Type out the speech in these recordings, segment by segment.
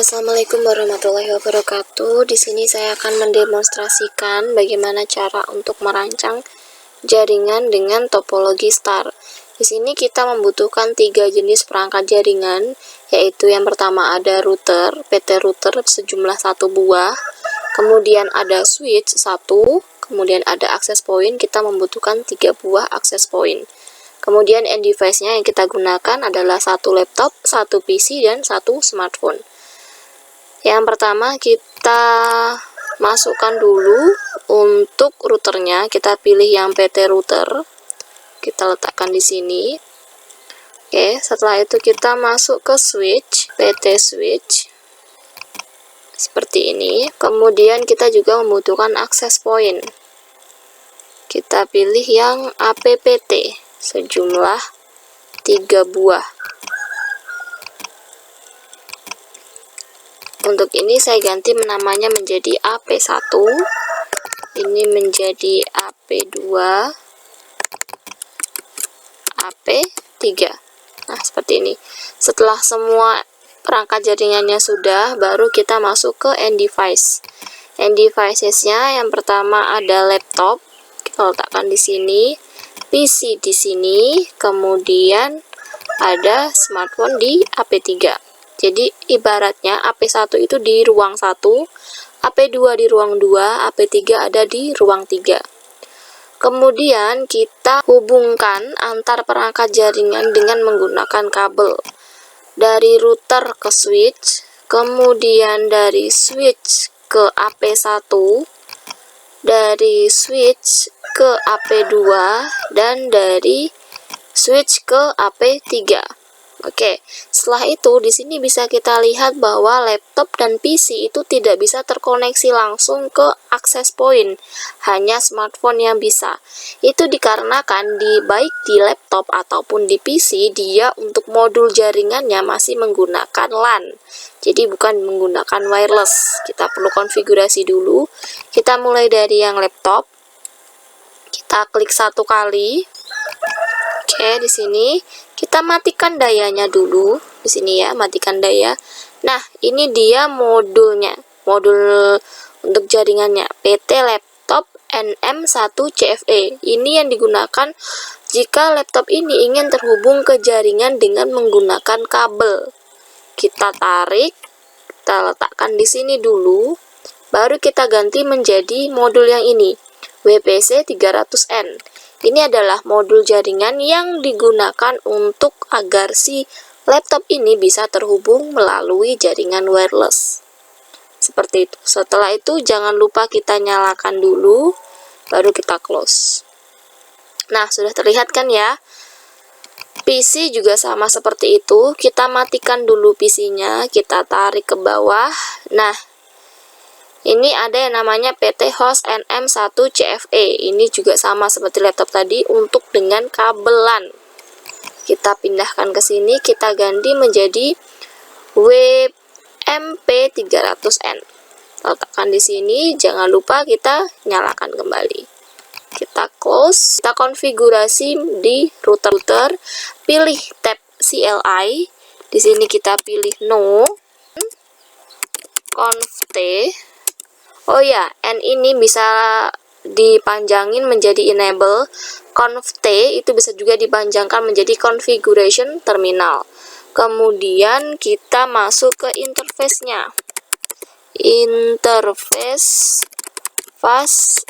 Assalamualaikum warahmatullahi wabarakatuh. Di sini saya akan mendemonstrasikan bagaimana cara untuk merancang jaringan dengan topologi star. Di sini kita membutuhkan 3 jenis perangkat jaringan, yaitu yang pertama ada router, PT router sejumlah 1 buah, kemudian ada switch 1, kemudian ada access point, kita membutuhkan 3 buah access point. Kemudian end device-nya yang kita gunakan adalah 1 laptop, 1 PC, dan 1 smartphone. Yang pertama kita masukkan dulu untuk routernya, kita pilih yang PT router, kita letakkan di sini. Oke, setelah itu kita masuk ke switch, PT switch seperti ini. Kemudian kita juga membutuhkan access point, kita pilih yang APPT sejumlah 3 buah. Untuk ini saya ganti namanya menjadi AP1, ini menjadi AP2, AP3. Nah, seperti ini. Setelah semua perangkat jaringannya sudah, baru kita masuk ke end device. End devices-nya yang pertama ada laptop, kita letakkan di sini, PC di sini, kemudian ada smartphone di AP3. Jadi ibaratnya AP1 itu di ruang 1, AP2 di ruang 2, AP3 ada di ruang 3. Kemudian kita hubungkan antar perangkat jaringan dengan menggunakan kabel. Dari router ke switch, kemudian dari switch ke AP1, dari switch ke AP2, dan dari switch ke AP3. Oke, setelah itu di sini bisa kita lihat bahwa laptop dan PC itu tidak bisa terkoneksi langsung ke access point, hanya smartphone yang bisa. Itu dikarenakan baik di laptop ataupun di PC dia untuk modul jaringannya masih menggunakan LAN. Jadi bukan menggunakan wireless. Kita perlu konfigurasi dulu. Kita mulai dari yang laptop. Kita klik 1 kali. Oke, di sini kita matikan dayanya dulu. Di sini ya, matikan daya. Nah, ini dia modulnya. Modul untuk jaringannya PT laptop NM1CFE. Ini yang digunakan jika laptop ini ingin terhubung ke jaringan dengan menggunakan kabel. Kita tarik, kita letakkan di sini dulu. Baru kita ganti menjadi modul yang ini, WPC300N. Ini adalah modul jaringan yang digunakan untuk agar si laptop ini bisa terhubung melalui jaringan wireless. Seperti itu. Setelah itu jangan lupa kita nyalakan dulu, baru kita close. Nah, sudah terlihat kan ya? PC juga sama seperti itu. Kita matikan dulu PC-nya, kita tarik ke bawah. Nah, ini ada yang namanya PT host NM1CFE. Ini juga sama seperti laptop tadi untuk dengan kabelan. Kita pindahkan ke sini, kita ganti menjadi WMP300N. Letakkan di sini, jangan lupa kita nyalakan kembali. Kita close, kita konfigurasi di router, pilih tab CLI. Di sini kita pilih no, conf T. Oh ya, N ini bisa dipanjangin menjadi enable. Conf T itu bisa juga dipanjangkan menjadi configuration terminal. Kemudian kita masuk ke interface-nya. Interface fast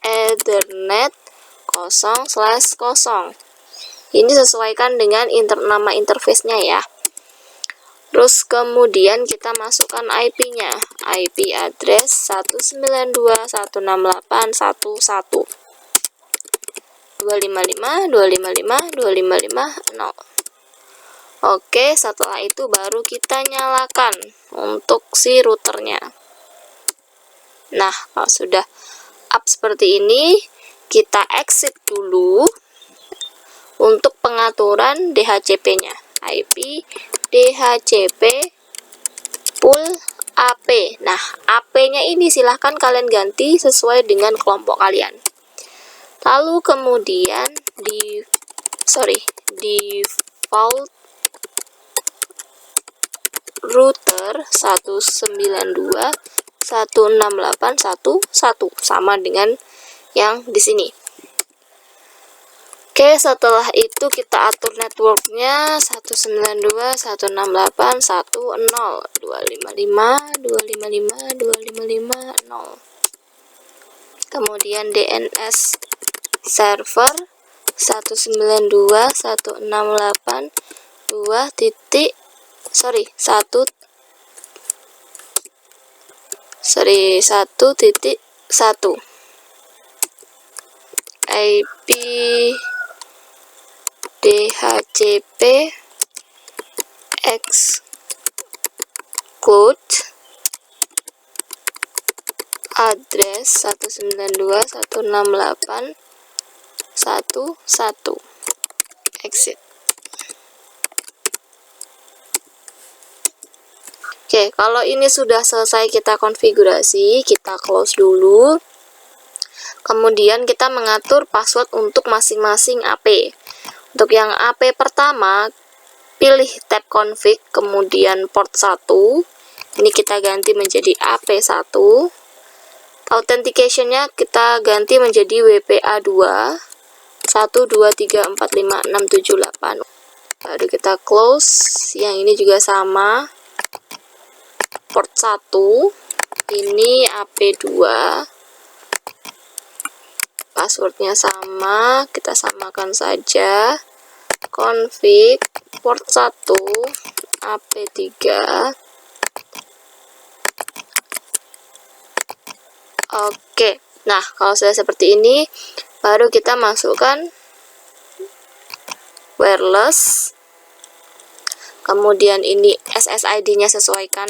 Ethernet 0/0. Ini sesuaikan dengan nama interface-nya ya. Terus kemudian kita masukkan IP-nya, IP address 192.168.1.1 255.255.255.0. Oke, setelah itu baru kita nyalakan untuk si routernya. Nah, kalau sudah up seperti ini, kita exit dulu untuk pengaturan DHCP-nya. IP DHCP pool AP. Nah, AP-nya ini silahkan kalian ganti sesuai dengan kelompok kalian. Lalu kemudian default router 192.168.1.1 sama dengan yang di sini. Oke, setelah itu kita atur networknya 192.168.1.0.255.255.255.0. Kemudian DNS server 1.1 IP DHCP exclude address 192.168.1.1 exit. Oke, kalau ini sudah selesai kita konfigurasi, kita close dulu. Kemudian kita mengatur password untuk masing-masing AP. Untuk yang AP pertama, pilih tab config, kemudian port 1. Ini kita ganti menjadi AP1. Authentication-nya kita ganti menjadi WPA2 123456788. Baru kita close. Yang ini juga sama. Port 1. Ini AP2. Passwordnya sama, kita samakan saja. Config port 1 AP3. Oke, nah kalau sudah seperti ini, baru kita masukkan wireless. Kemudian ini SSID-nya sesuaikan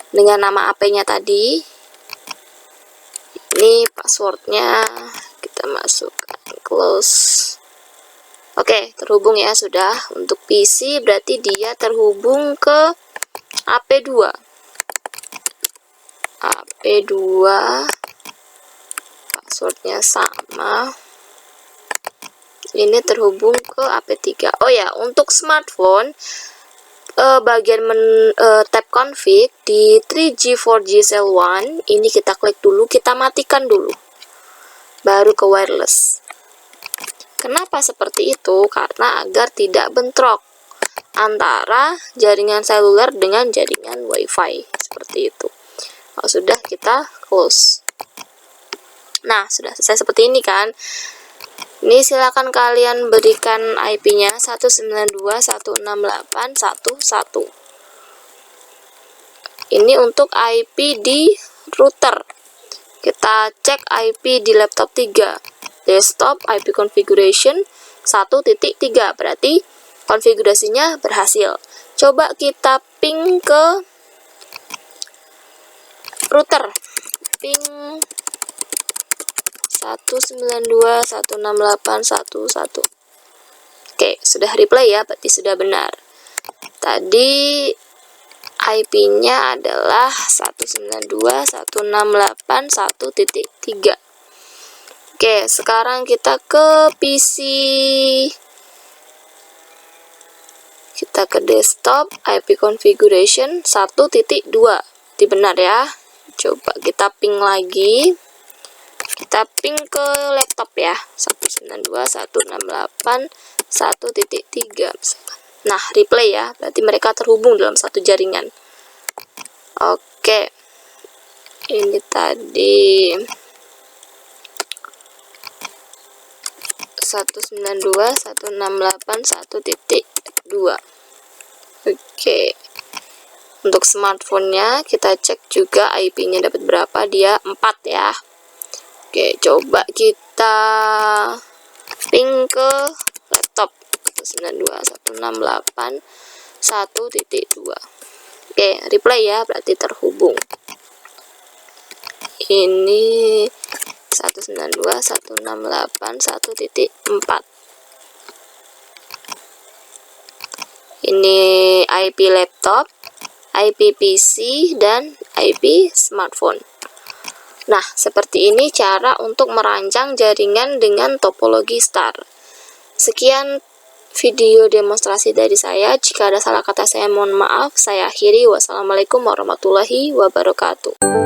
dengan nama AP-nya tadi. Ini passwordnya kita masukkan, close. Oke, terhubung ya sudah. Untuk PC berarti dia terhubung ke AP2. AP2 passwordnya sama. Ini terhubung ke AP3. Oh ya, untuk smartphone bagian tab config di 3G 4G cell 1 ini kita klik dulu, kita matikan dulu, baru ke wireless. Kenapa seperti itu? Karena agar tidak bentrok antara jaringan seluler dengan jaringan wifi, seperti itu. Kalau sudah, kita close. Nah, sudah selesai seperti ini kan. Ini silakan kalian berikan IP-nya 192.168.1.1. Ini untuk IP di router. Kita cek IP di laptop 3. Desktop IP configuration 1.3. Berarti konfigurasinya berhasil. Coba kita ping ke router. Ping 192.168.1.1. Oke, sudah replay ya, berarti sudah benar. Tadi IP-nya adalah 192.168.1.3. Oke, sekarang kita ke PC. Kita ke desktop, IP configuration 1.2. Berarti benar ya. Coba kita ping lagi. Kita ping ke laptop ya, 192.168.1.3 misalkan. Nah, replay ya, berarti mereka terhubung dalam satu jaringan. Oke, ini tadi 192.168.1.2. Oke, untuk smartphone-nya kita cek juga IP-nya dapat berapa, dia 4 ya. Oke, coba kita ping ke laptop 192.168.1.2. Oke, replay ya, berarti terhubung. Ini 192.168.1.4. Ini IP laptop, IP PC, dan IP smartphone. Nah, seperti ini cara untuk merancang jaringan dengan topologi star. Sekian video demonstrasi dari saya. Jika ada salah kata saya mohon maaf. Saya akhiri. Wassalamualaikum warahmatullahi wabarakatuh.